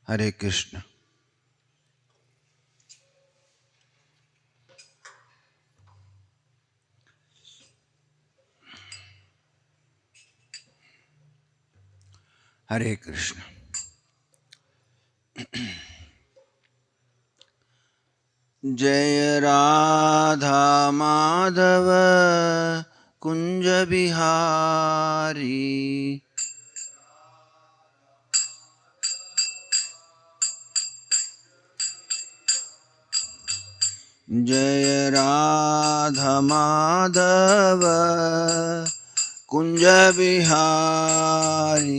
हरे कृष्ण। हरे कृष्ण। जय राधा माधव कुंज बिहारी, जय राधा माधव कुंज बिहारी।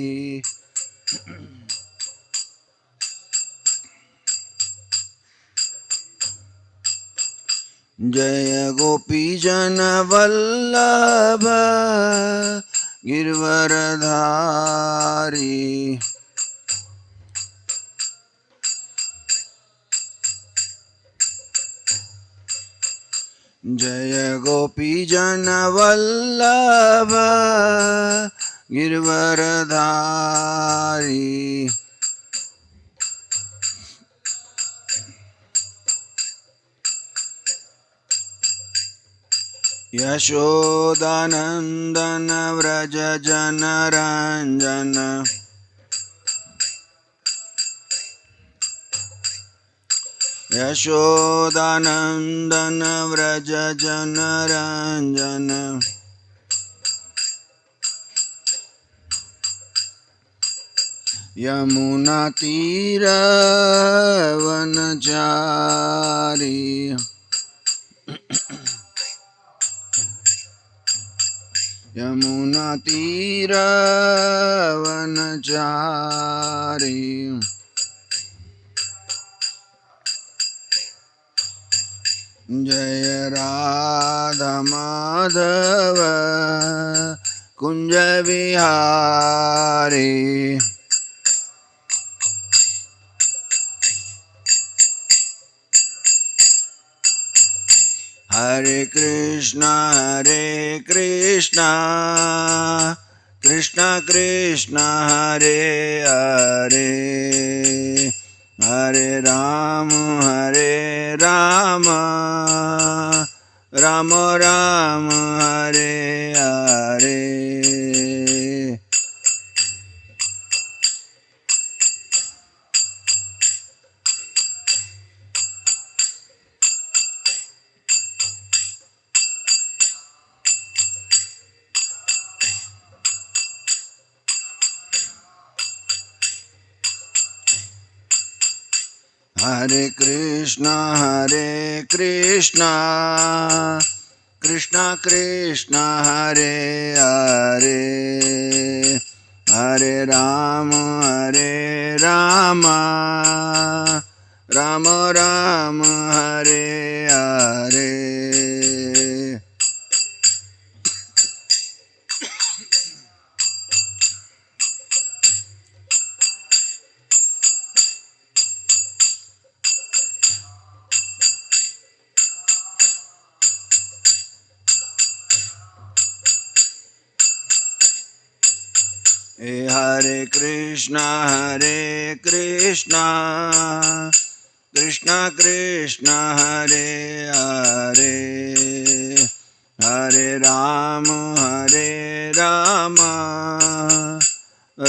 जय गोपी जन वल्लभ गिरवरधारी, जय गोपी जन वल्लभ गिरवरधारी। यशोदानंदन व्रज जनरंजन, यशोदानंदन व्रज जनरंजन। यमुना तीर वनचारी, यमुना तीर वनचारी। जय राधा माधव कुंज बिहारी, हरे कृष्णा कृष्णा कृष्णा हरे हरे, हरे राम राम राम हरे हरे। हरे कृष्णा कृष्णा कृष्णा हरे हरे, हरे राम राम राम हरे हरे। हरे कृष्णा कृष्णा कृष्णा हरे हरे, हरे राम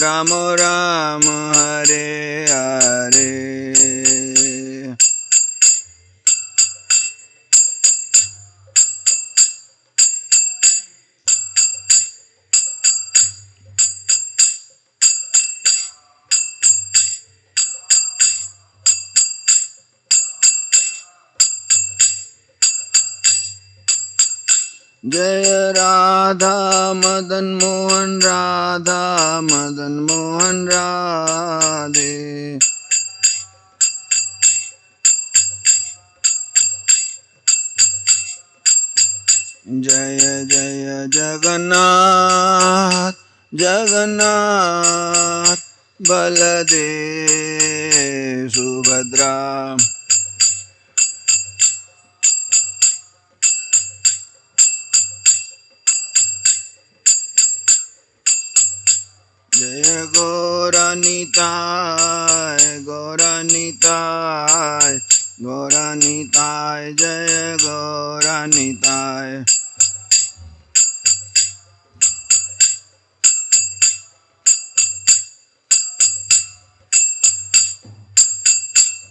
राम राम हरे हरे। जय राधा मदन मोहन राधे, जय जय जगन्नाथ बलदेव सुभद्रा, जय Gaura Gauranitai, Gauranitai, Jaya Gauranitai.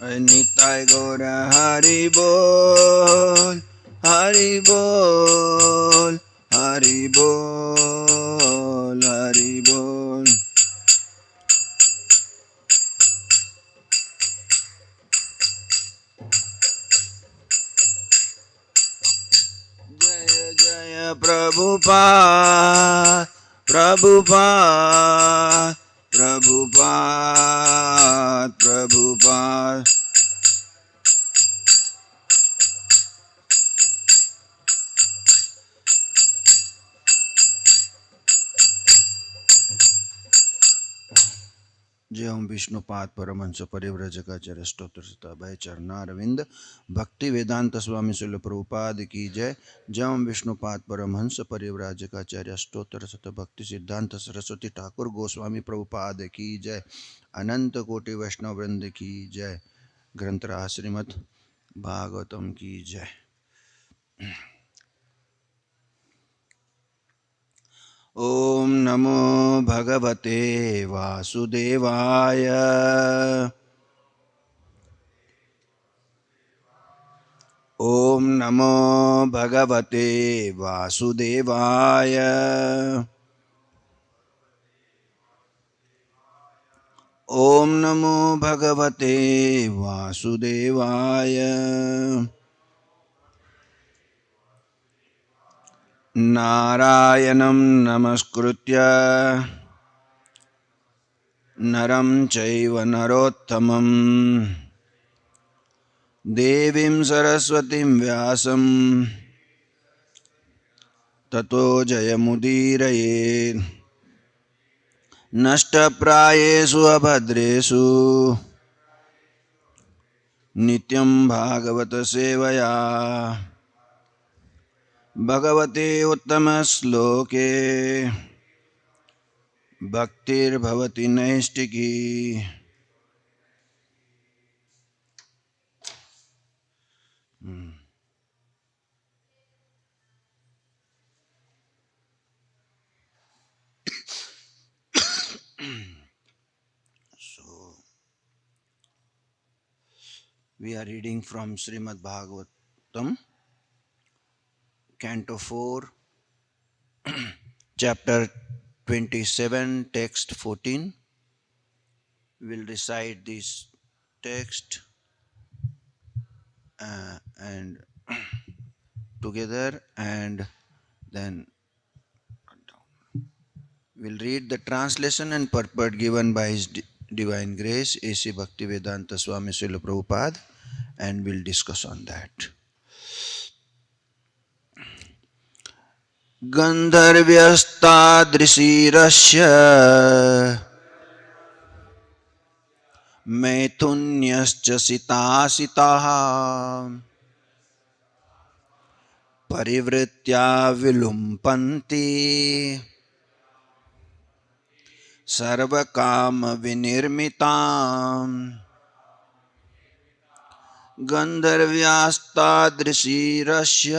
Nitai Gaura Hari Bol, Hari Bol, Hari Bol, Hari Bol. Jaya Jaya Prabhupada, Prabhupada, Prabhupada, Prabhupada. जय ओम विष्णुपाद परमहंस परिव्रजकाचार्य स्तोत्र सताभय चरणारविंद भक्ति वेदांत स्वामी शिल प्रभुपाद की जय। जय ओम विष्णुपाद परमहंस परिव्राजकाचार्य स्तोत्र सत भक्ति सिद्धांत सरस्वती ठाकुर गोस्वामी प्रभुपाद की जय। अनंत कोटि वैष्णव वृंद की जय। ग्रंथराज श्रीमद् भागवतम की जय। ओम नमो भगवते वासुदेवाय। ओम नमो भगवते वासुदेवाय। ओम नमो भगवते वासुदेवाय। नारायणं नमस्कृत्य नरं चैव नरोत्तमं देवीं सरस्वतीं व्यासं ततो जयमुदीरये। नष्टप्रायेषु अभद्रेषु नित्यं भागवत सेवया भगवते उत्तमश्लोके भक्तिर्भवति नैष्टिकी। So we are reading from Srimad Bhagavatam, Canto 4, Chapter 27, Text 14. We will recite this text and together, and then we'll read the translation and purport given by His Divine Grace, A.C. Bhaktivedanta Swami Srila Prabhupada, and we'll discuss on that. Gandharvyastadrisirasya मैथुन्यश्च सितासिताः परिवृत्या विलुम्पन्ति सर्वकामविनिर्मिताम् गन्धर्व्यास्तादृशीरस्य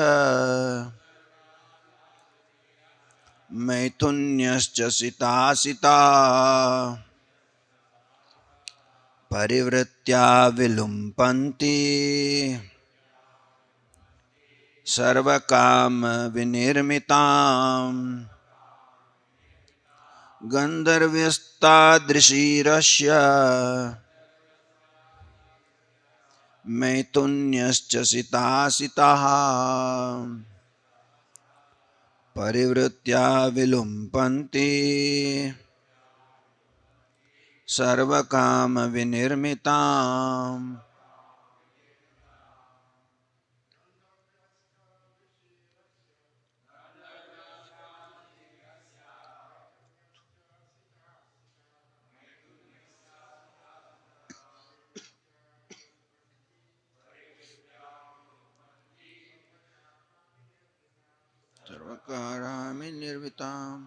मैथुन्यश्च सितासिताः परिवृत्या विलुम्पन्ति सर्वकामविनिर्मिताम् गन्धर्व्यस्तादृशीरस्य मैथुन्यश्च सितासिताः परिवृत्या विलुम्पन्ति सर्वकामविनिर्मिताम्। सर्वकामविनिर्मिताम्।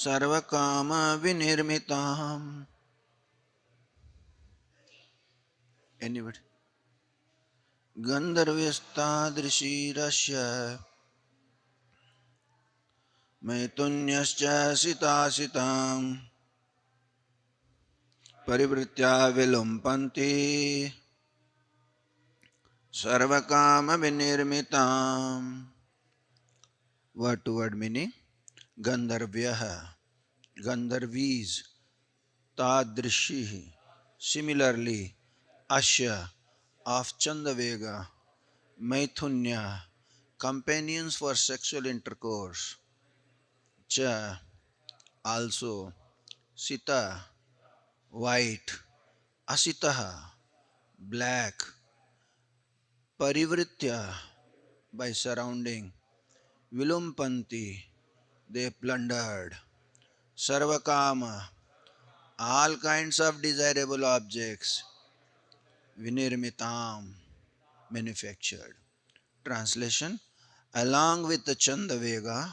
सर्वकाम विनिर्मिताम्. Anybody? गन्धर्वस्तादृशीरस्य मैथुन्यश्च सितासिताम् परिवृत्या विलुम्पन्ति सर्वकाम विनिर्मिताम्. Word to word meaning. Gandharvyah, Gandharvis, Tadrishihi, similarly, Asya, of Chandavega, Maithunya, companions for sexual intercourse, Cha, also, Sita, white, Asitaha, black, Parivritya, by surrounding, Vilumpanti, they plundered, Sarvakama, all kinds of desirable objects, Vinirmitam, manufactured. Translation. Along with the Chandavega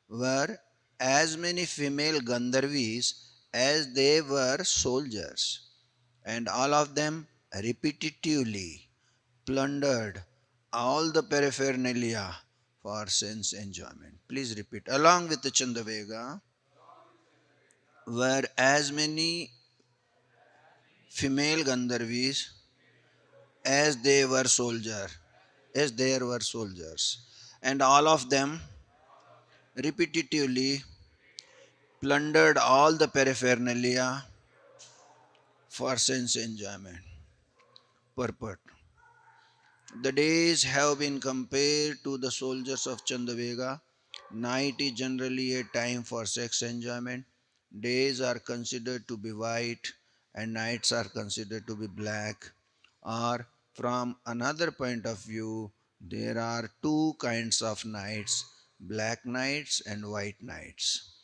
were as many female Gandharvis as they were soldiers, and all of them repetitively plundered all the paraphernalia for sense enjoyment. Please repeat. Along with the Chandavega were as many female Gandharvis as they were soldiers, as there were soldiers, and all of them repetitively plundered all the paraphernalia for sense enjoyment. Purport. The days have been compared to the soldiers of Chandavega. Night is generally a time for sex enjoyment. Days are considered to be white and nights are considered to be black. Or, from another point of view, there are two kinds of nights, black nights and white nights.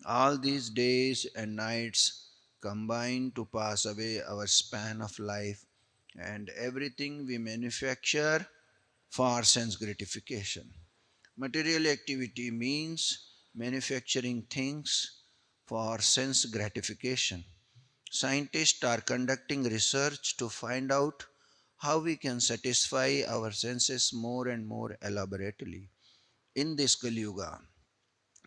All these days and nights combine to pass away our span of life and everything we manufacture for sense gratification. Material activity means manufacturing things for sense gratification. Scientists are conducting research to find out how we can satisfy our senses more and more elaborately. In this Kali Yuga,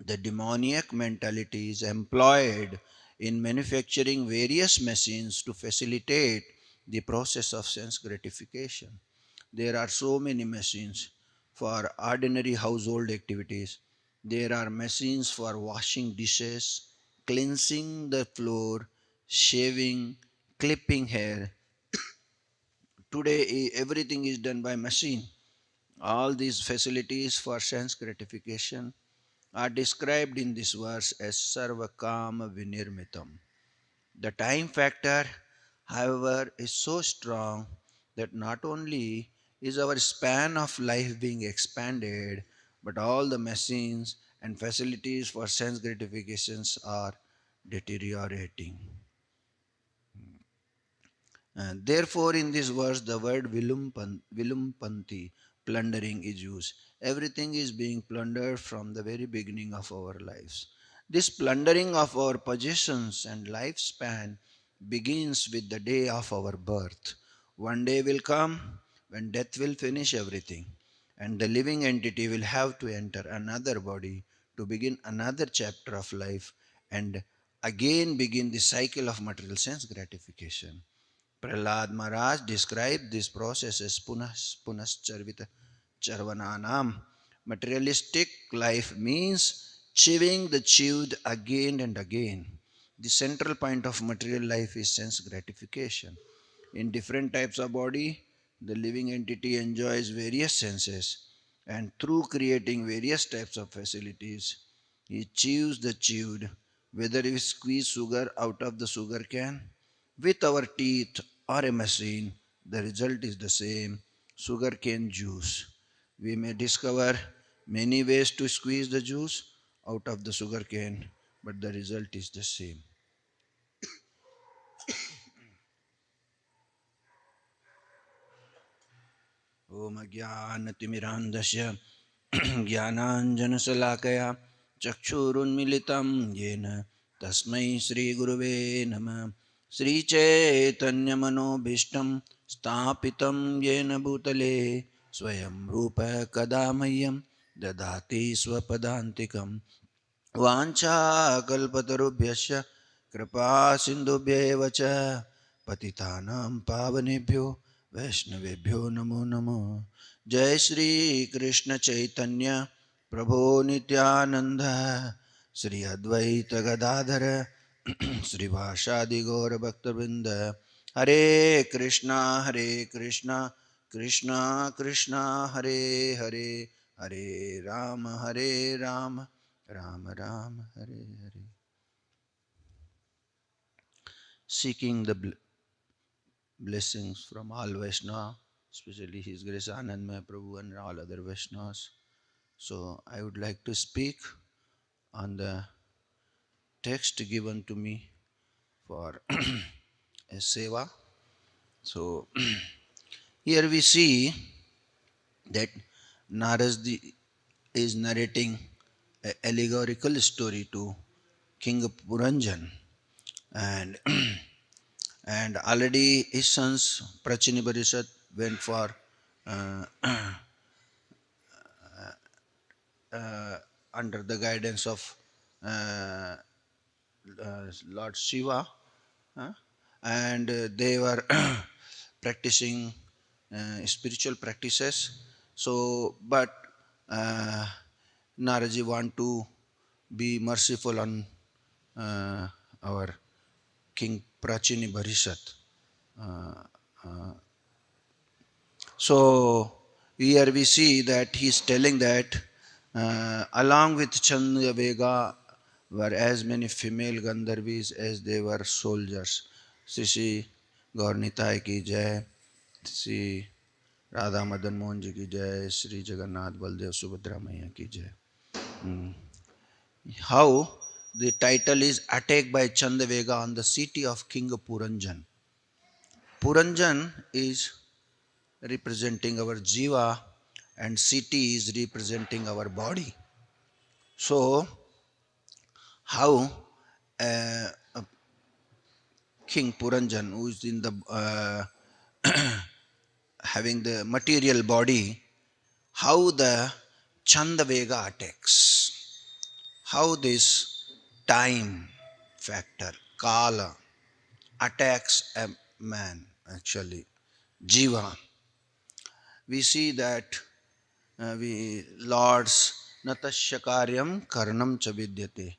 the demoniac mentality is employed in manufacturing various machines to facilitate the process of sense gratification. There are so many machines for ordinary household activities. There are machines for washing dishes, cleansing the floor, shaving, clipping hair. Today, everything is done by machine. All these facilities for sense gratification are described in this verse as Sarvakama Vinirmitam. The time factor, however, is so strong that not only is our span of life being expanded, but all the machines and facilities for sense gratifications are deteriorating. Therefore, in this verse, the word vilumpanti, plundering, is used. Everything is being plundered from the very beginning of our lives. This plundering of our possessions and lifespan begins with the day of our birth. One day will come when death will finish everything, and the living entity will have to enter another body to begin another chapter of life and again begin the cycle of material sense gratification. Prahlad Maharaj described this process as punascharvita charvananam. Materialistic life means chewing the chewed again and again. The central point of material life is sense gratification. In different types of body, the living entity enjoys various senses, and through creating various types of facilities, he chews the chewed, whether we squeeze sugar out of the sugar can with our teeth or a machine, the result is the same, sugarcane juice. We may discover many ways to squeeze the juice out of the sugarcane, but the result is the same. Om Jnanatimirandasya Jnananjanashalakaya चक्षुरुन्मिलितं येन तस्मै श्रीगुरुवे नमः। श्रीचैतन्यमनोभीष्टं स्थापितं येन भूतले स्वयं रूप कदा मह्यं ददाति स्वपदान्तिकं। वाञ्छाकल्पतरुभ्यश्च कृपा सिन्धुभ्येव च पतितानां पावनेभ्यो वैष्णवेभ्यो नमो नमो। जय श्री कृष्ण चैतन्य प्रभो नित्यानंद श्री अद्वैत गदाधर श्रीवासादि गौरभक्तवृंद। हरे कृष्णा कृष्णा कृष्णा हरे हरे, हरे Ram Ram Ram Hare Hare. Seeking the blessings from all Vaishnava, especially His Grace Anandmaya Prabhu and all other Vaishnavas. So I would like to speak on the text given to me for a seva. So here we see that Narasdi is narrating an allegorical story to King Puranjan, and and already his sons Prachini Barishat went for uh, under the guidance of uh, Lord Shiva, uh, and they were practicing spiritual practices. So, but uh, Naraji want to be merciful on uh, our King Prachini Bharishat. Uh, So here we see that he is telling that along with Chandravega were as many female Gandharvis as they were soldiers. Sri Gaurnitai ki jai, Sri Radha Madan Mohan ji ki jai, Sri Jagannath Baldev Subhadra Maya ki jai. Hmm. How the title is attacked by Chandravega on the city of King Puranjan. Puranjan is representing our jiva and city is representing our body. So how uh, King Puranjan, who is in the having the material body, how the Chandavega attacks, how this time factor, Kala, attacks a man actually, jiva. We see that we Lord's natasya karyam karnam cha vidyate.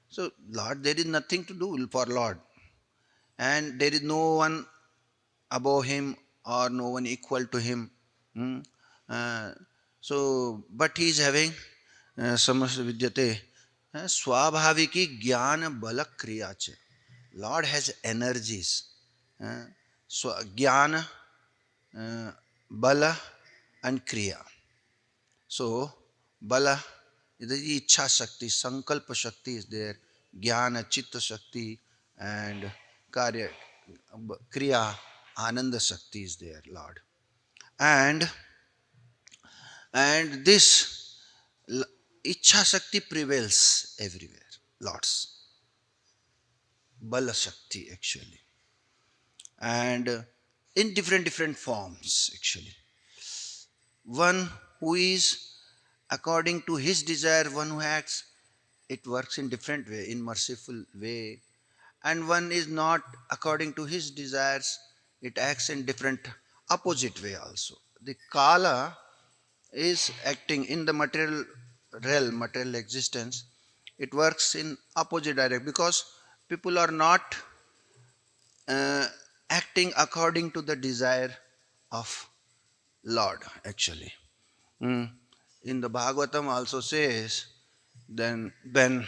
So Lord, there is nothing to do for Lord, and there is no one above him or no one equal to him. Hmm? Uh, so, but he is having samasya vidyate. Swabhaviki jnana bala kriya cha. Lord has energies. Jnana, bala, and kriya. So, bala is the ichha shakti, sankalpa shakti is there, jnana, chitta shakti, and karya, kriya, ananda shakti is there, Lord. And this ichha shakti prevails everywhere, Lord's bala shakti actually, and in different forms actually. One who is according to his desire, one who acts, it works in different way, in merciful way, and one is not according to his desires, it acts in different opposite way also. The Kala is acting in the material realm, material existence, it works in opposite direction because people are not uh, acting according to the desire of Lord actually. Mm. In the Bhagavatam also says, then when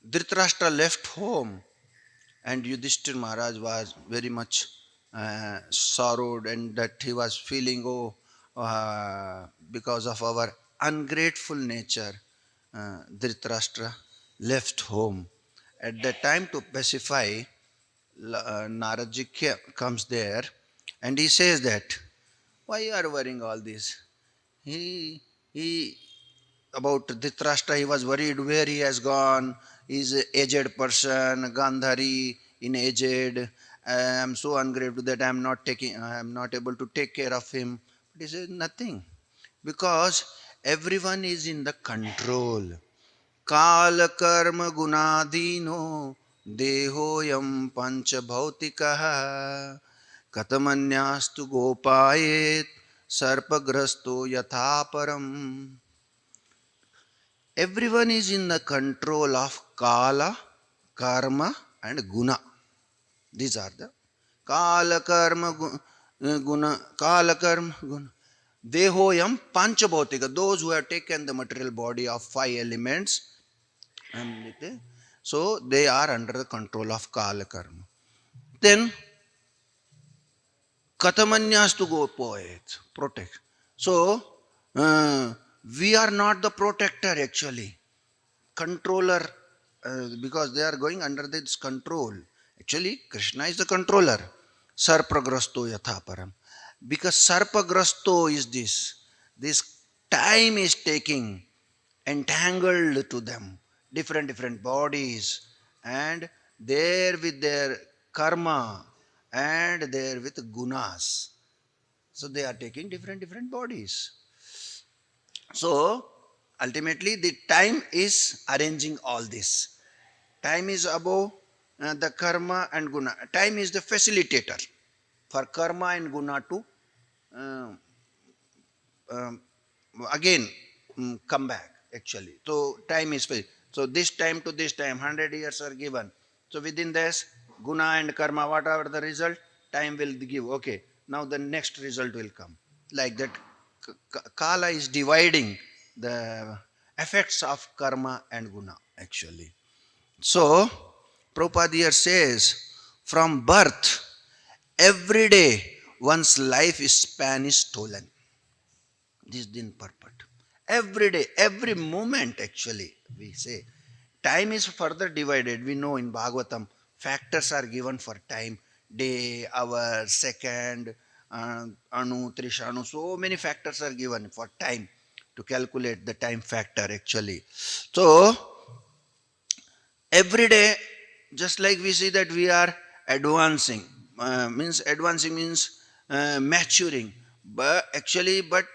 Dhritarashtra left home and Yudhishthir Maharaj was very much sorrowed and that he was feeling, oh, because of our ungrateful nature, Dhritarashtra left home. At that time to pacify, Naradji comes there and he says that, why you are worrying all this? He, he about Dhritarashtra, he was worried where he has gone. He's an aged person, Gandhari, in aged. I am so ungrateful that I am not able to take care of him. But he said nothing, because everyone is in the control. Kala karma gunadino dehoyam pancha bhautikaha katamanyastu gopayet sarpagrasto yathaparam. Everyone is in the control of Kala, Karma and Guna. These are the Kala, Karma, Guna, Kala, Karma, Guna. Dehoyam Panchabhautika, those who have taken the material body of 5 elements, so they are under the control of Kala, Karma. Then Katamanyas to go poet, protect. So we are not the protector actually. Controller, because they are going under this control. Actually, Krishna is the controller. Sarpagrasto yathaparam. Because Sarpagrasto is this. This time is taking entangled to them. Different bodies. And there with their karma and there with gunas. So they are taking different bodies. So ultimately the time is arranging all this. Time is above the karma and guna. Time is the facilitator for karma and guna to uh, um, again come back actually. So time is so this time to this time 100 years are given. So within this guna and karma, whatever the result, time will give. Okay, now the next result will come. Like that, Kala is dividing the effects of karma and guna actually. So Prabhupada here says, from birth, every day one's life span is stolen. This is in purport. Every day, every moment actually, we say. Time is further divided. We know in Bhagavatam, factors are given for time. Day, hour, second, anu, trishanu. So many factors are given for time to calculate the time factor actually. So, every day, just like we see that we are advancing, means maturing, but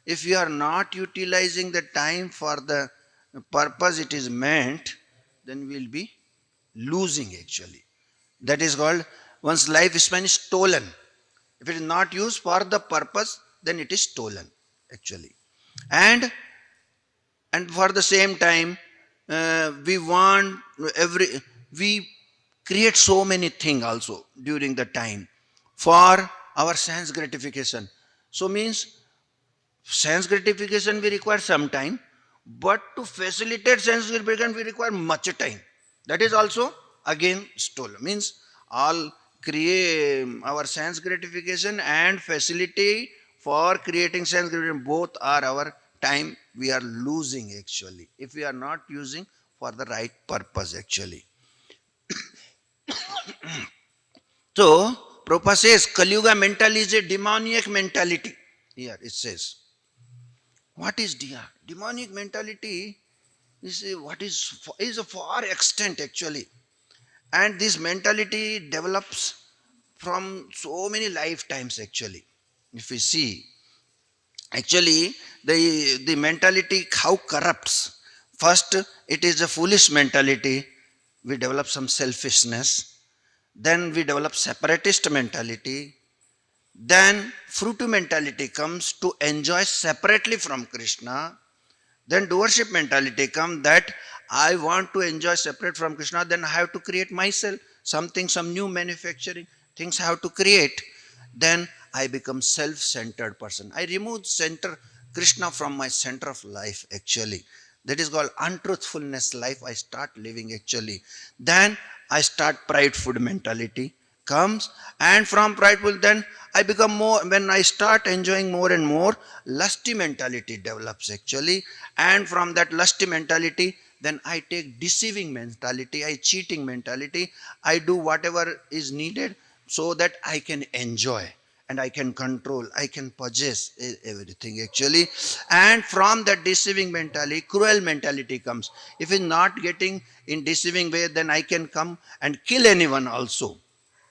if we are not utilizing the time for the purpose it is meant, then we will be losing actually. That is called one's lifespan is stolen. If it is not used for the purpose, then it is stolen actually. And for the same time, we want every we create so many things also during the time for our sense gratification. So means sense gratification we require some time, but to facilitate sense gratification we require much time. That is also again stolen. Means all create our sense gratification and facility for creating sense gratification, both are our time we are losing actually if we are not using for the right purpose actually. So Prabhupada says Kali-yuga mentality is a demoniac mentality. Here it says, what is demonic mentality? Is a far extent actually, and this mentality develops from so many lifetimes actually. If we see actually the mentality how corrupts. First, it is a foolish mentality. We develop some selfishness. Then we develop separatist mentality. Then fruitive mentality comes to enjoy separately from Krishna. Then doership mentality comes that I want to enjoy separate from Krishna, then I have to create myself something, some new manufacturing things I have to create. Then I become self-centered person. I remove center Krishna from my center of life actually. That is called untruthfulness life I start living actually. Then I start prideful mentality comes, and from prideful then I become more, when I start enjoying more and more, lusty mentality develops actually, and from that lusty mentality then I take deceiving mentality, I cheating mentality, I do whatever is needed so that I can enjoy, and I can control, I can possess everything actually. And from that deceiving mentality, cruel mentality comes. If it's not getting in deceiving way, then I can come and kill anyone also.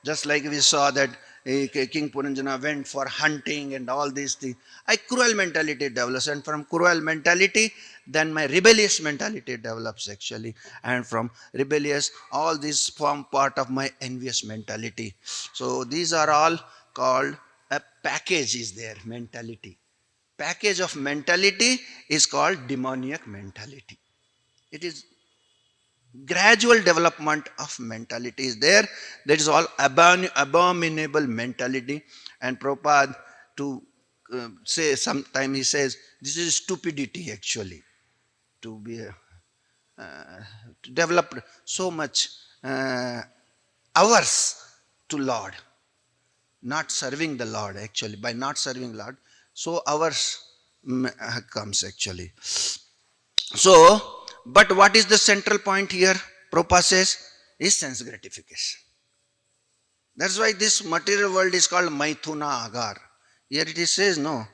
Just like we saw that King Puranjana went for hunting and all these things. I cruel mentality develops, and from cruel mentality, then my rebellious mentality develops actually. And from rebellious, all these form part of my envious mentality. So these are all called a package is there, mentality. Package of mentality is called demoniac mentality. It is gradual development of mentality is there. That is all abominable mentality. And Prabhupada to say, sometime he says this is stupidity actually, to be to develop so much uh, hours to Lord, not serving the Lord actually. By not serving Lord, so hours comes actually. So, but what is the central point here? Prabhupada says is sense gratification. That's why this material world is called Maithuna Agar. Here it says no.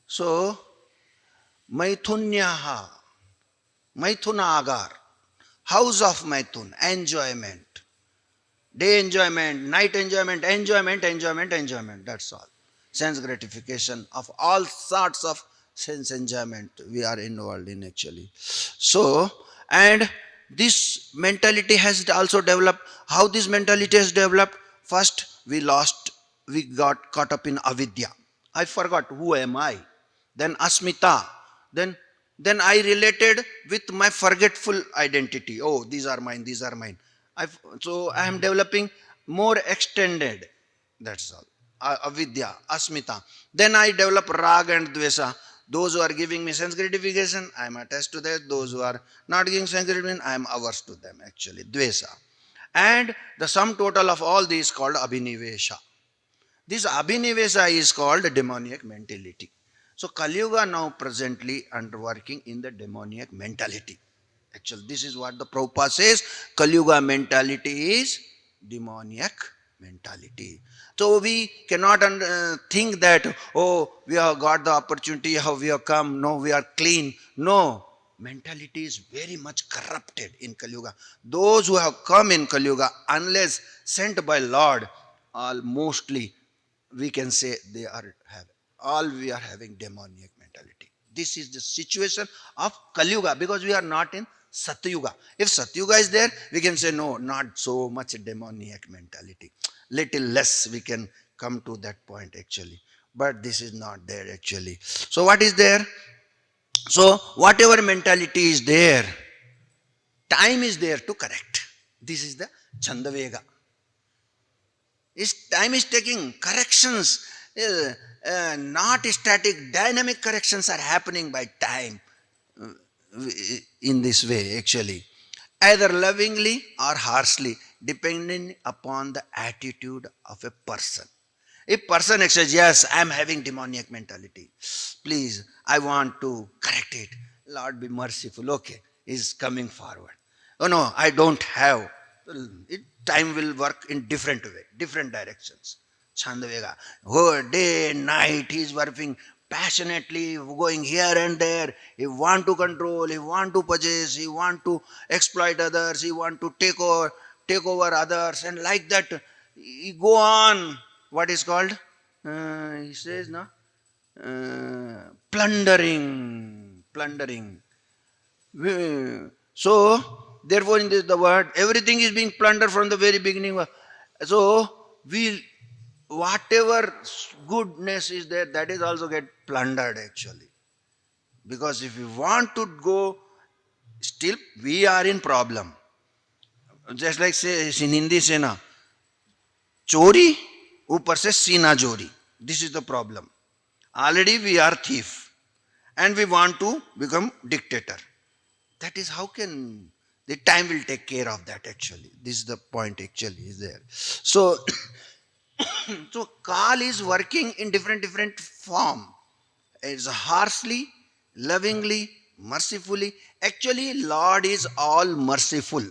So, Maithunyaha, Maithuna Agar, house of Maithun, enjoyment. Day enjoyment, night enjoyment, enjoyment, enjoyment, enjoyment. That's all. Sense gratification of all sorts of sense enjoyment we are involved in actually. So, and this mentality has also developed. How this mentality has developed? First, we got caught up in avidya. I forgot who am I. Then asmita. Then then I related with my forgetful identity. Oh, these are mine, these are mine. So I am developing more extended. That's all. Avidya, asmita. Then I develop raga and dvesa. Those who are giving me sense gratification, I am attached to that. Those who are not giving sense gratification, I am averse to them actually. Dvesa. And the sum total of all these called abhinivesha. This abhinivesha is called demoniac mentality. So Kali Yuga now presently underworking in the demoniac mentality. Actually, this is what the Prabhupada says. Kali Yuga mentality is demoniac mentality. So we cannot think that, oh, we have got the opportunity, how we have come, no, we are clean. No, mentality is very much corrupted in Kali Yuga. Those who have come in Kali Yuga, unless sent by Lord, all mostly we can say they are have all we are having demoniac mentality. This is the situation of Kali Yuga, because we are not in Satyuga. If Satyuga is there, we can say no, not so much demoniac mentality. Little less we can come to that point actually. But this is not there actually. So what is there? So whatever mentality is there, time is there to correct. This is the Chandavega. Time is taking corrections, not static, dynamic corrections are happening by time in this way actually. Either lovingly or harshly, depending upon the attitude of a person. If person says, yes, I am having demoniac mentality, please, I want to correct it. Lord be merciful. Okay, is coming forward. Oh no, I don't have. Time will work in different way, different directions. Chandavega. Oh, day and night he is working passionately, going here and there. He want to control, he want to possess, he want to exploit others, he want to take over others, and like that he go on. What is called? He says, no, plundering. So, therefore, in this the word, everything is being plundered from the very beginning. So, we whatever goodness is there, that is also get plundered actually. Because if we want to go, still we are in problem. Just like say in Hindi say na, chori upar se sina jori. This is the problem. Already we are thief and we want to become dictator. That is how can the time will take care of that actually. This is the point actually is there. So so Kal is working in different form. It's harshly, lovingly, mercifully. Actually, Lord is all merciful.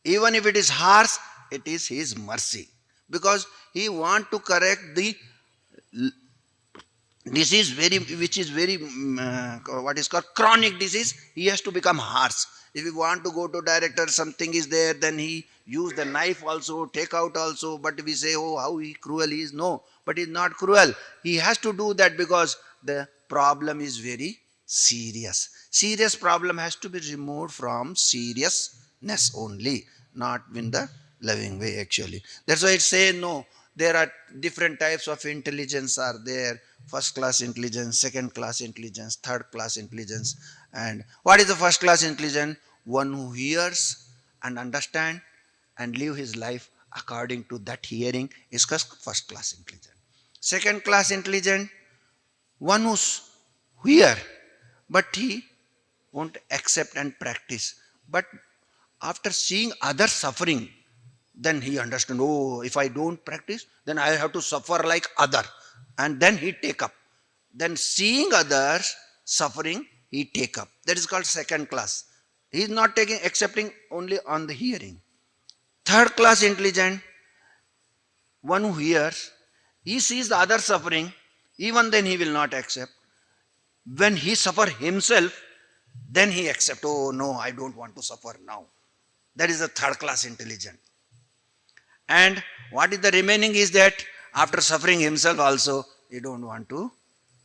Even if it is harsh, it is His mercy. Because He want to correct the disease which is very what is called chronic disease, he has to become harsh. If he want to go to director, something is there, then he use the knife also, take out also. But we say, oh, how he cruel he is. No, but he's not cruel. He has to do that because the problem is very serious problem has to be removed from seriousness only, not in the loving way actually. That's why it say, no, there are different types of intelligence are there: first class intelligence, second class intelligence, third class intelligence. And what is the first class intelligence? One who hears and understand and live his life according to that hearing is first class intelligence. Second class intelligence, one who's hear but he won't accept and practice, but after seeing others suffering, then he understand, oh, if I don't practice, then I have to suffer like other. And then he take up. Then seeing others suffering, he take up. That is called second class. He is not taking, accepting only on the hearing. Third class intelligent, one who hears, he sees the other suffering, even then he will not accept. When he suffer himself, then he accept, oh no, I don't want to suffer now. That is the third class intelligent. And what is the remaining is that after suffering himself also, he don't want to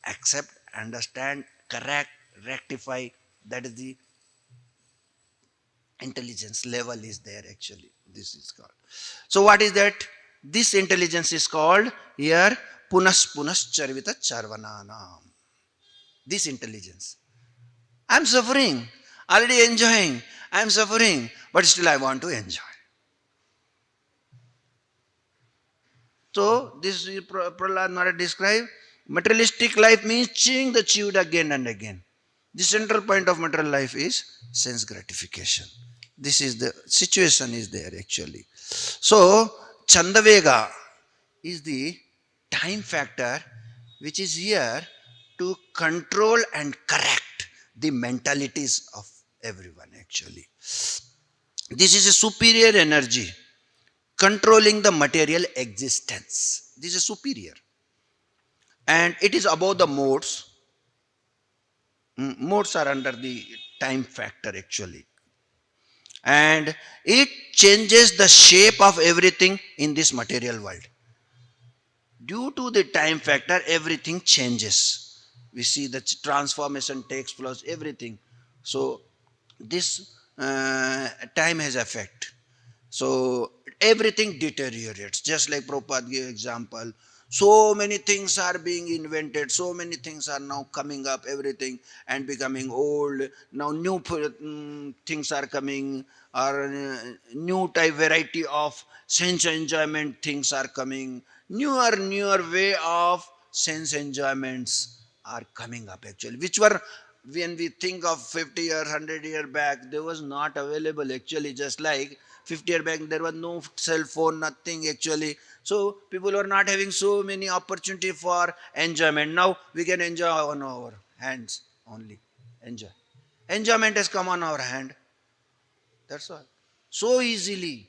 accept, understand, correct, rectify. That is the intelligence level is there actually. This is called. So what is that? This intelligence is called here punas charvita charvananam. This intelligence. I am suffering, already enjoying. I am suffering, but still I want to enjoy. So this is Prahlad Maharaj described. Materialistic life means chewing the chewed again and again. The central point of material life is sense gratification. This is the situation is there actually. So Chandavega is the time factor which is here to control and correct the mentalities of everyone actually. This is a superior energy controlling the material existence. This is superior. And it is above the modes. Modes are under the time factor actually. And it changes the shape of everything in this material world. Due to the time factor, everything changes. We see the transformation takes place, everything. So this time has effect. So everything deteriorates. Just like Prabhupada gave example. So many things are being invented. So many things are now coming up, everything, and becoming old. Now new things are coming, or new type variety of sense enjoyment things are coming. Newer way of sense enjoyments are coming up actually, which were, when we think of 50 years, 100 years back, they was not available actually. Just like 50 years back, there was no cell phone, nothing actually. So people were not having so many opportunity for enjoyment. Now we can enjoy on our hands only. Enjoy. Enjoyment has come on our hand. That's all. So easily.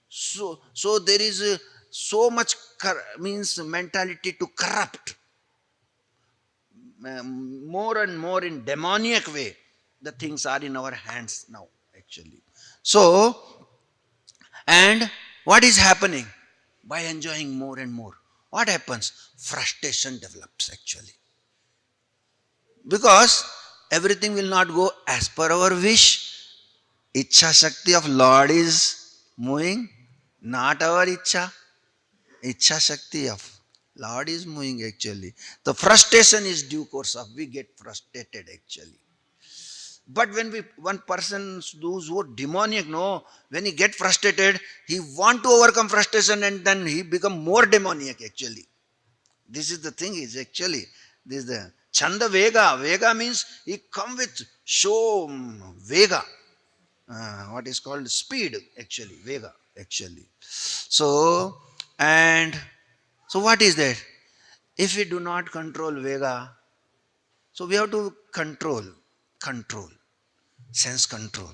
So there is so much means mentality to corrupt. More and more in demoniac way, the things are in our hands now actually. So, and what is happening? By enjoying more and more, what happens? Frustration develops actually. Because everything will not go as per our wish. Ichha Shakti of Lord is moving, not our Ichha. Ichha Shakti of Lord is moving actually. The frustration is due course of, we get frustrated actually. But when one person, those who are demoniac, no, when he get frustrated, he want to overcome frustration and then he become more demoniac actually. This is the thing is actually, this is the Chanda Vega. Vega means he come with show Vega. What is called speed actually, Vega actually. So, and so what is that? If we do not control Vega, so we have to control. Sense control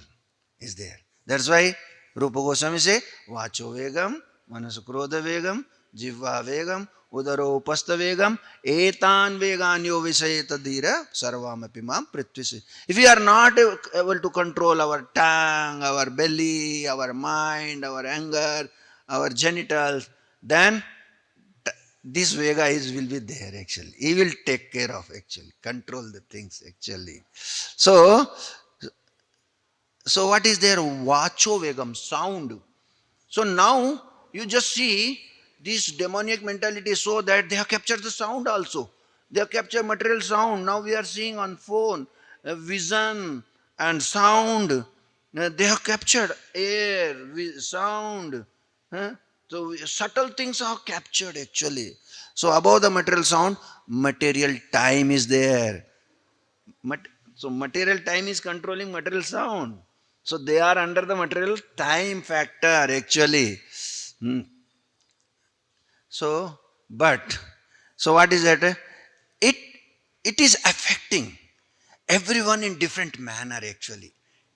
is there. That's why Rupa Goswami say, Vacho Vegam, Manasukrodha Vegam, Jivva Vegam, udaro pastavegam etan veganyo visayeta dhira sarvamapi mam prithvisi. If we are not able to control our tongue, our belly, our mind, our anger, our genitals, then this Vega will be there actually. He will take care of actually, control the things actually. So, so what is there? Vacho Vegam, sound. So now you just see this demoniac mentality so that they have captured the sound also. They have captured material sound. Now we are seeing on phone, vision and sound. They have captured air, sound. So subtle things are captured actually. So above the material sound, material time is there. So material time is controlling material sound. So they are under the material time factor actually. Hmm. So, but, so what is that? It, it is affecting everyone in different manner actually.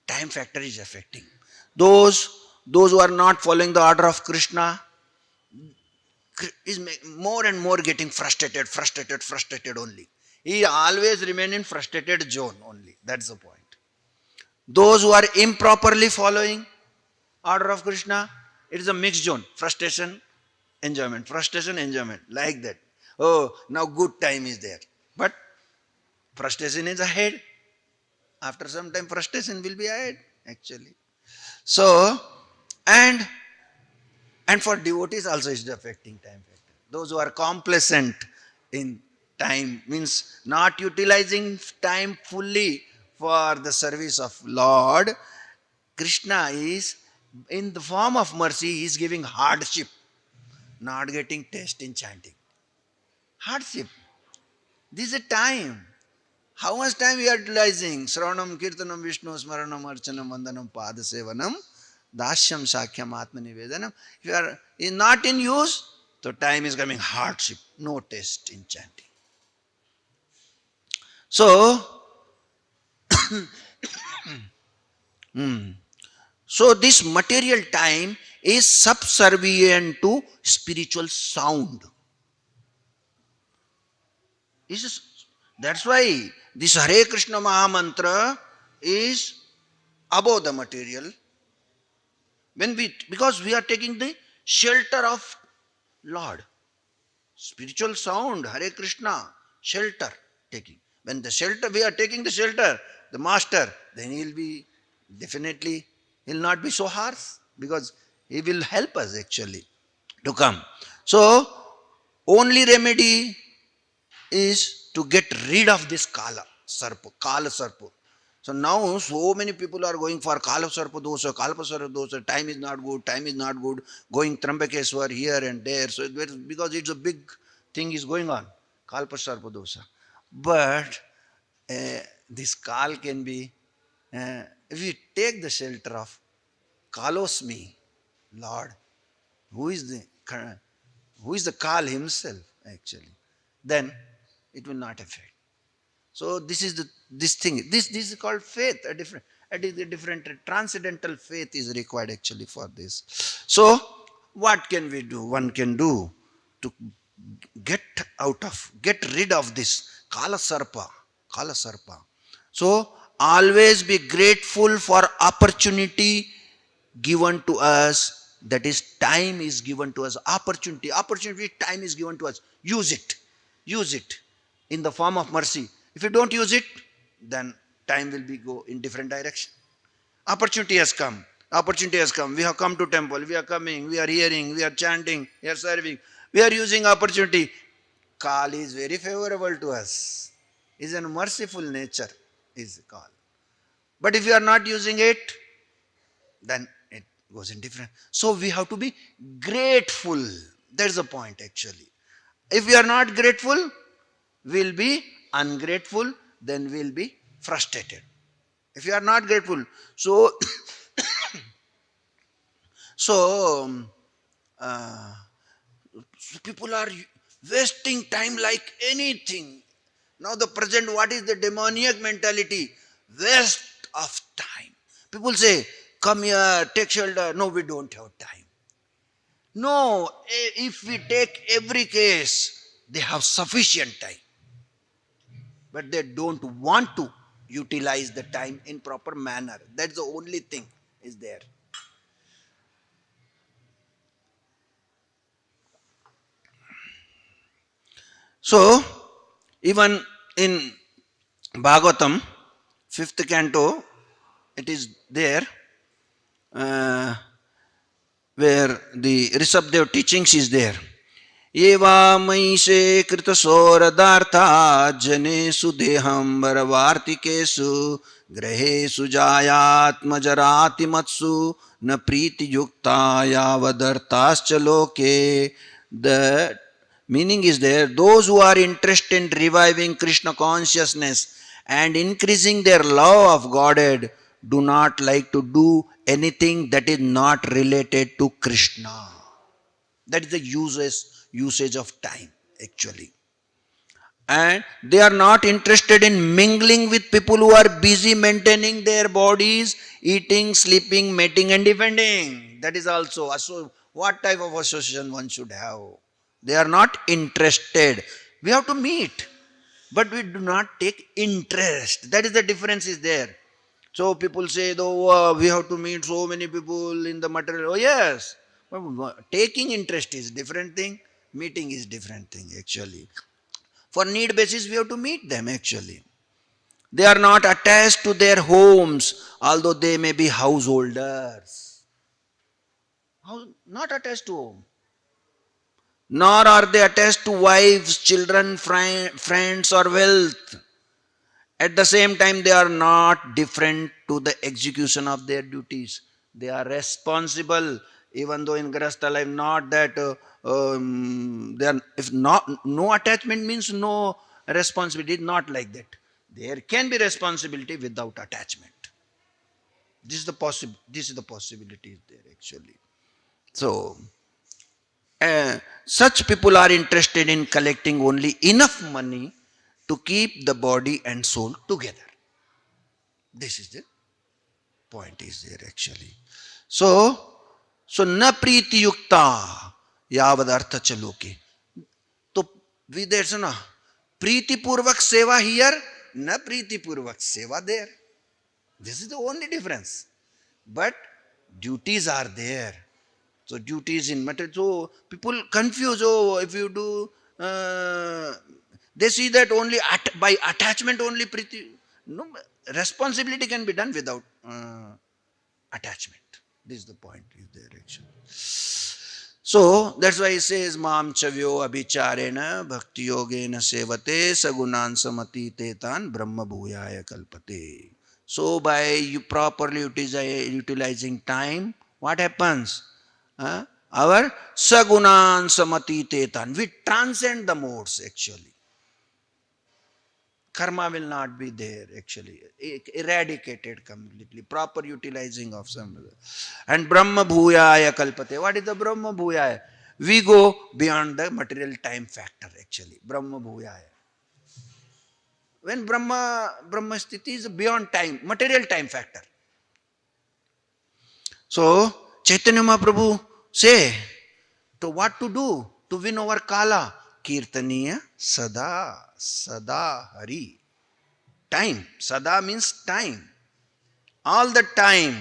Time factor is affecting. Those, those who are not following the order of Krishna is more and more getting frustrated only. He always remain in frustrated zone only. That's the point. Those who are improperly following order of Krishna, it is a mixed zone. Frustration, enjoyment, like that. Oh, now good time is there. But frustration is ahead. After some time, frustration will be ahead, actually. So, and and for devotees also it's affecting time factor. Those who are complacent in time, means not utilizing time fully for the service of Lord, Krishna is in the form of mercy, he is giving hardship, not getting taste in chanting. Hardship. This is a time. How much time we are utilizing? Sravanam, Kirtanam, Vishnu, Smaranam, Archanam, Vandanam, Padasevanam, Dashyam, Sakyam, Atmanivedanam. If you are not in use, so time is coming hardship, no taste in chanting. So, so this material time is subservient to spiritual sound. That's why this Hare Krishna Mahamantra is above the material. Because we are taking the shelter of Lord. Spiritual sound, Hare Krishna, shelter taking. When the shelter, we are taking the shelter, the master, then he will be definitely, he will not be so harsh because he will help us actually to come. So, only remedy is to get rid of this Kala Sarpa. So now so many people are going for Kala Sarpa dosa, Kalpa Sarpa dosa, time is not good, going Trambakeswar here and there. So because it's a big thing is going on, Kalpa Sarpa dosa. But this Kal can be, if we take the shelter of Kalosmi, Lord, who is the Kal himself actually, then it will not affect. So this is this thing. This is called faith. A different transcendental faith is required actually for this. So what can we do? One can do to get rid of this Kala Sarpa. Kala Sarpa. So always be grateful for opportunity given to us. That is, time is given to us. Opportunity, time is given to us. Use it in the form of mercy. If you don't use it, then time will be go in different direction. Opportunity has come. We have come to temple. We are coming. We are hearing. We are chanting. We are serving. We are using opportunity. Kali is very favorable to us. Is a merciful nature. Is Kali. But if you are not using it, then it goes in different. So we have to be grateful. That's the point actually. If we are not grateful, we'll be ungrateful, then we'll be frustrated. If you are not grateful, so so uh, people are wasting time like anything. Now the present, what is the demoniac mentality? Waste of time. People say, come here, take shelter. No, we don't have time. No, if we take every case, they have sufficient time, but they don't want to utilize the time in proper manner. That's the only thing is there. So, even in Bhagavatam, fifth canto, it is there uh, where the Rishabdev teachings is there. एवामयीशे कृतसौरदार्था जनेषु देहम्बरवार्तिकेषु ग्रहेषु जायात्मजरातिमत्सु न प्रीतियुक्ता यावदर्थाश्च लोके. The meaning is there, those who are interested in reviving Krishna consciousness and increasing their love of Godhead do not like to do anything that is not related to Krishna. That is the usage of time actually. And they are not interested in mingling with people who are busy maintaining their bodies, eating, sleeping, mating and defending. That is also, so what type of association one should have. They are not interested. We have to meet, but we do not take interest. That is the difference is there. So people say, though, we have to meet so many people in the material. Oh yes, but taking interest is different thing. Meeting is different thing actually. For need basis, we have to meet them actually. They are not attached to their homes, although they may be householders. Not attached to home. Nor are they attached to wives, children, friends, or wealth. At the same time, they are not different to the execution of their duties. They are responsible, even though in Grahastha life, not that they are, if not, no attachment means no responsibility, not like that. There can be responsibility without attachment. This is the possibility there actually. So, such people are interested in collecting only enough money to keep the body and soul together. This is the point is there actually. So na priti yukta yavad artha chaloke. So there's na priti purvak seva here, na priti purvak seva there. This is the only difference. But duties are there. So duties in matter. So people confuse. Oh, if you do, they see that only by attachment only priti. No, responsibility can be done without attachment. This is the point is there actually. So that's why he says Mam Chavyo Abhicharena Bhakti Yogena Sevate Sagunan Samati Tetan Brahma Bhuyaya Kalpate. So by you properly utilizing time, what happens? Our Sagunan Samati Tetan. We transcend the modes actually. Karma will not be there actually, eradicated completely, proper utilizing of some. And Brahma Bhuyaya Kalpate. What is the Brahma Bhuyaya? We go beyond the material time factor actually, Brahma Bhuyaya. When Brahma Sthiti is beyond time, material time factor. So, Chaitanya Mahaprabhu say, to what to do to win over Kala? Kirtaniya Sada Hari. Time. Sada means time. All the time.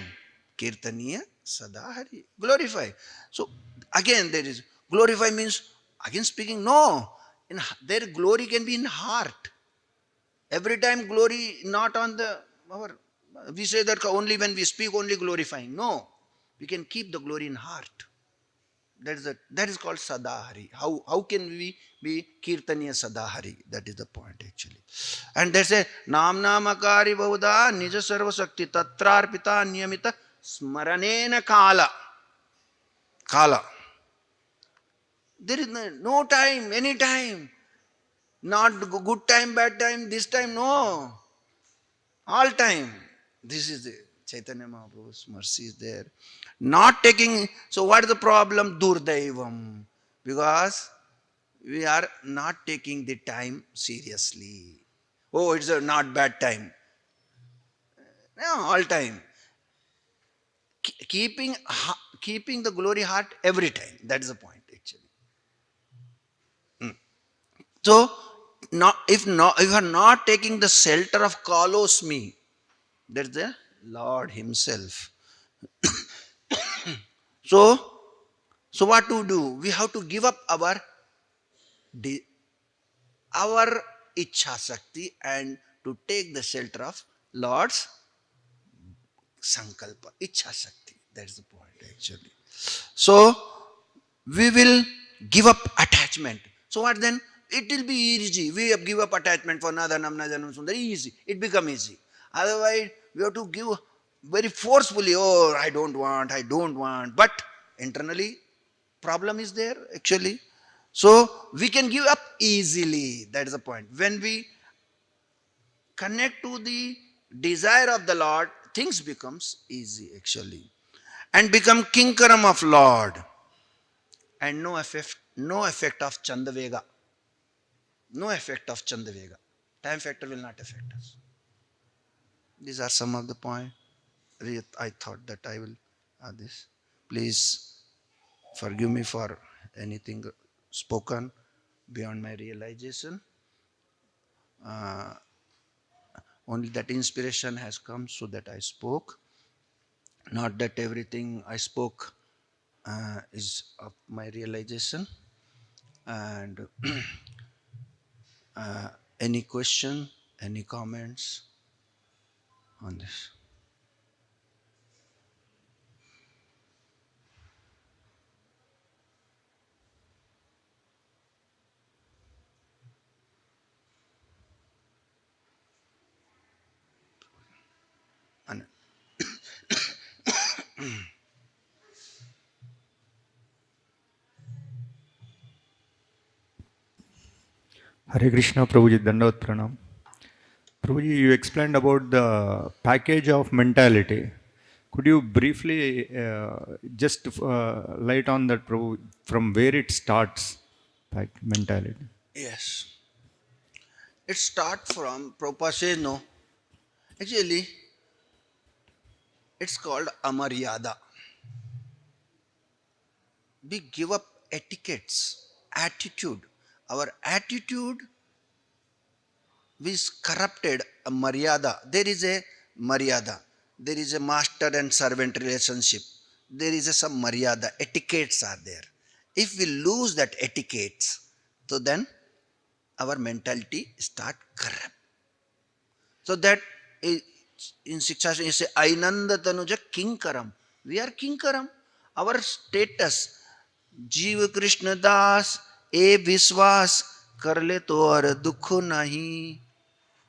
Kirtaniya Sada Hari. Glorify. So again there is glorify means again speaking. No. Their glory can be in heart. Every time glory not on the our. We say that only when we speak only glorifying. No. We can keep the glory in heart. That is called Sadahari. How can we be Kirtaniya Sadahari? That is the point actually. And there's a Nam Namakari Bahuda Nija Sarva Sakti Tatrarpita Niyamita Smaranena Kala. Kala. There is no time, any time. Not good time, bad time, this time, no. All time. This is the Chaitanya Mahaprabhu's mercy is there. Not taking, so what is the problem? Durdaivam. Because we are not taking the time seriously. Oh, it's a not bad time. No, all time. keeping the glory heart every time. That's the point actually. So, if you are not taking the shelter of kalos me, that's the Lord Himself. So, so what to do? We have to give up de- our ichha shakti and to take the shelter of Lord's sankalpa, ichha shakti. That's the point actually. So we will give up attachment. So what then? It will be easy. We have give up attachment for Nada Namna Janam Sundari. Easy. It become easy. Otherwise, we have to give very forcefully. Oh, I don't want. But internally, problem is there actually. So we can give up easily. That is the point. When we connect to the desire of the Lord, things becomes easy actually, and become kinkaram of Lord, and no effect of Chandavega, no effect of Chandavega. Time factor will not affect us. These are some of the points. I thought that I will add this. Please forgive me for anything spoken beyond my realization. Only that inspiration has come so that I spoke. Not that everything I spoke is of my realization. And any question, any comments on this? And Hare Krishna, Prabhuji, Dandavat Pranam. Prabhuji, you explained about the package of mentality. Could you briefly just light on that, Prabhu, from where it starts, mentality? yes, it starts from Prabhupada says no. Actually, it's called Amaryada. We give up etiquettes, attitude. Our attitude is corrupted. A Maryada. There is a Maryada. There is a master and servant relationship. There is some Maryada. Etiquettes are there. If we lose that etiquettes, so then our mentality start corrupt. So that in Shiksha you say Ainanda Tanuja Kinkaram. We are Kinkaram. Our status जीव कृष्ण दास ए विश्वास कर ले तो और दुख नहीं.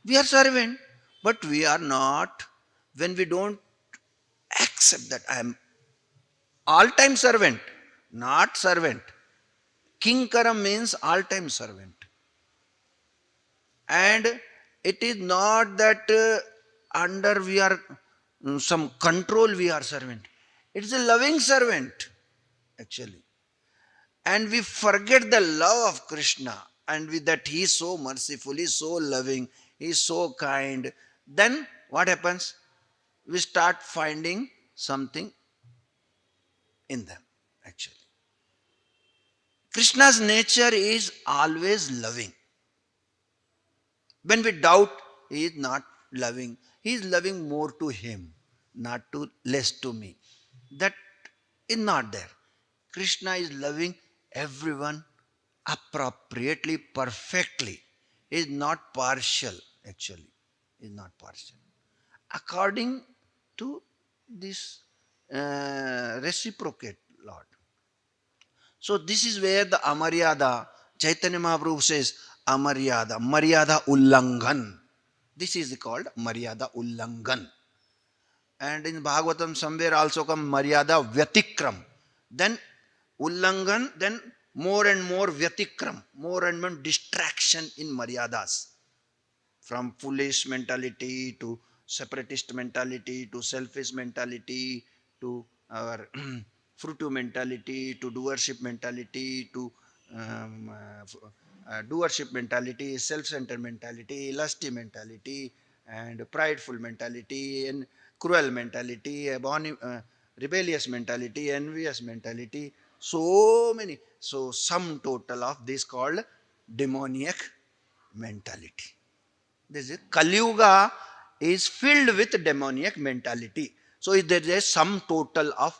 We are servant, but we are not. When we don't accept that I am all-time servant, not servant. Kinkaram means all-time servant. And it is not that under we are some control we are servant. It is a loving servant actually. And we forget the love of Krishna, and with that he is so merciful, he is so loving, he is so kind. Then what happens? We start finding something in them actually. Krishna's nature is always loving. When we doubt, he is not loving. He is loving more to him, not to less to me. That is not there. Krishna is loving everyone appropriately, perfectly. He is not partial, actually. He is not partial. According to this reciprocate Lord. So this is where the Amaryada, Chaitanya Mahaprabhu says, Amaryada, Maryada Ullangan. This is called Maryada Ullangan. And in Bhagavatam somewhere also come Maryada Vyatikram. Then Ullangan, then more and more Vyatikram, more and more distraction in Maryadas. From foolish mentality to separatist mentality to selfish mentality to our fruitive mentality to doership mentality to doership mentality, self-centered mentality, lusty mentality, and prideful mentality, and cruel mentality, rebellious mentality, envious mentality, so many. So sum total of this called demoniac mentality. This is Kali Yuga is filled with demoniac mentality. So there is a sum total of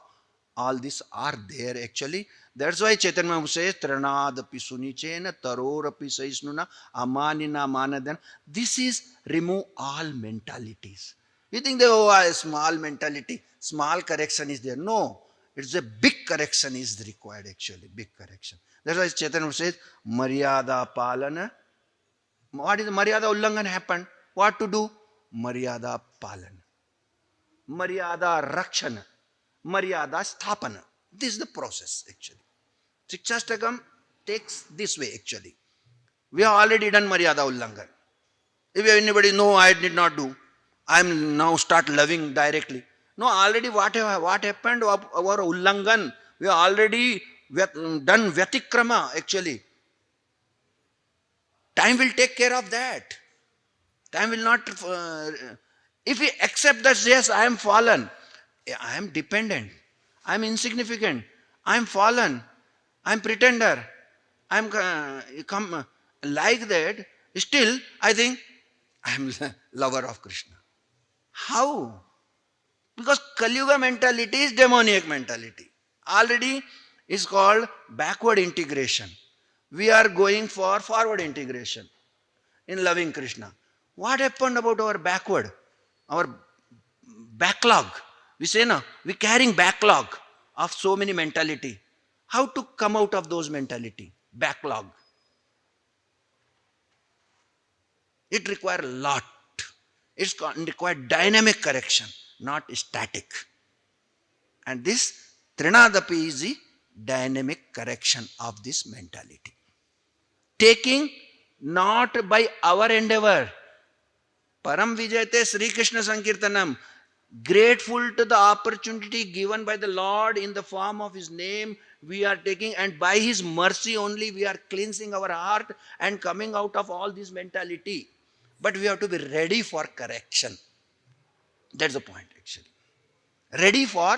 all these are there actually. That's why Chaitanya Mahaprabhu says, Tranadapi sunichena tarorapi saisnuna amanina manadan. This is remove all mentalities. You think that, oh, a small mentality, small correction is there. No, it's a big correction is required actually, big correction. That's why Chaitanya Mahaprabhu says, Maryada Palana. What is Maryada Ullangan happened? What to do? Maryada Palan. Maryada Rakshana. Maryada Sthapana. This is the process actually. Shikshastakam takes this way actually. We have already done Maryada Ullangan. If anybody, no, I did not do. I am now start loving directly. No, already what happened of our Ullangan? We have already done Vyatikrama actually. Time will take care of that. Time will not, if we accept that, yes, I am fallen, I am dependent, I am insignificant, I am fallen, I am pretender, I am like that, still I think I am lover of Krishna. How? Because Kali Yuga mentality is demoniac mentality. Already is called backward integration. We are going for forward integration in loving Krishna. What happened about our backward, our backlog? We say no, we carrying backlog of so many mentality. How to come out of those mentality? Backlog. It require a lot. It's require dynamic correction, not static. And this Trinadapi is the dynamic correction of this mentality. Taking not by our endeavor, Param Vijayate Sri Krishna Sankirtanam. Grateful to the opportunity given by the Lord in the form of His name, we are taking, and by His mercy only we are cleansing our heart and coming out of all this mentality. But we have to be ready for correction. That's the point actually. Ready for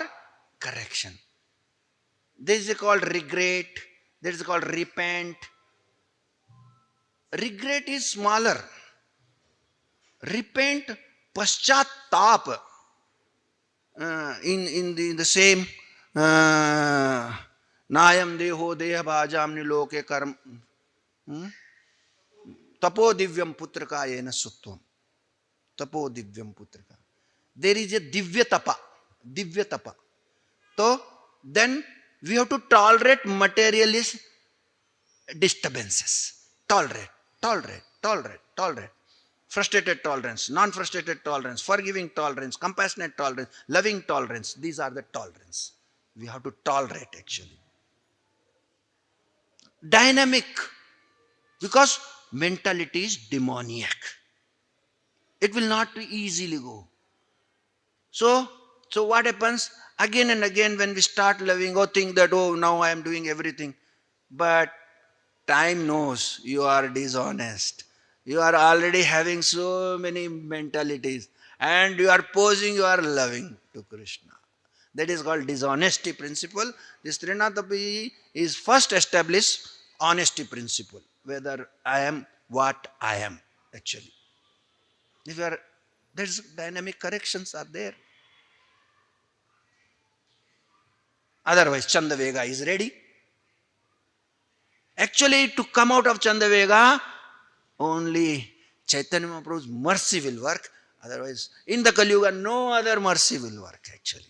correction. This is called regret. This is called repent. Regret is smaller. Repent, paschatap. In the same Nayam Deho Deha Bhajamni Loke Karm Tapo Divyam Putraka Yena Sutvam. Tapo Divyam Putraka. There is a Divya Tapa. Divya Tapa. So then we have to tolerate materialist disturbances. Tolerate, tolerate, tolerate, tolerate. Frustrated tolerance, non-frustrated tolerance, forgiving tolerance, compassionate tolerance, loving tolerance. These are the tolerance. We have to tolerate actually. Dynamic, because mentality is demoniac. It will not easily go. So what happens? Again and again when we start loving, oh, think that, oh, now I am doing everything. But time knows you are dishonest. You are already having so many mentalities and you are posing you are loving to Krishna. That is called dishonesty principle. This Trinadapi is first established honesty principle. Whether I am what I am actually. If you are, there's dynamic corrections are there. Otherwise, Chandavega is ready. Actually, to come out of Chandavega, only Chaitanya Mahaprabhu's mercy will work. Otherwise, in the Kali Yuga, no other mercy will work actually.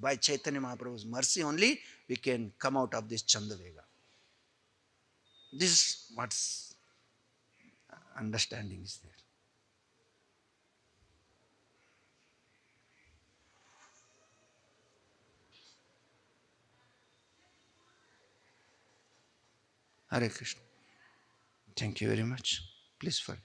By Chaitanya Mahaprabhu's mercy only, we can come out of this Chandavega. This is what's understanding is there. Hare Krishna. Thank you very much. Please forgive.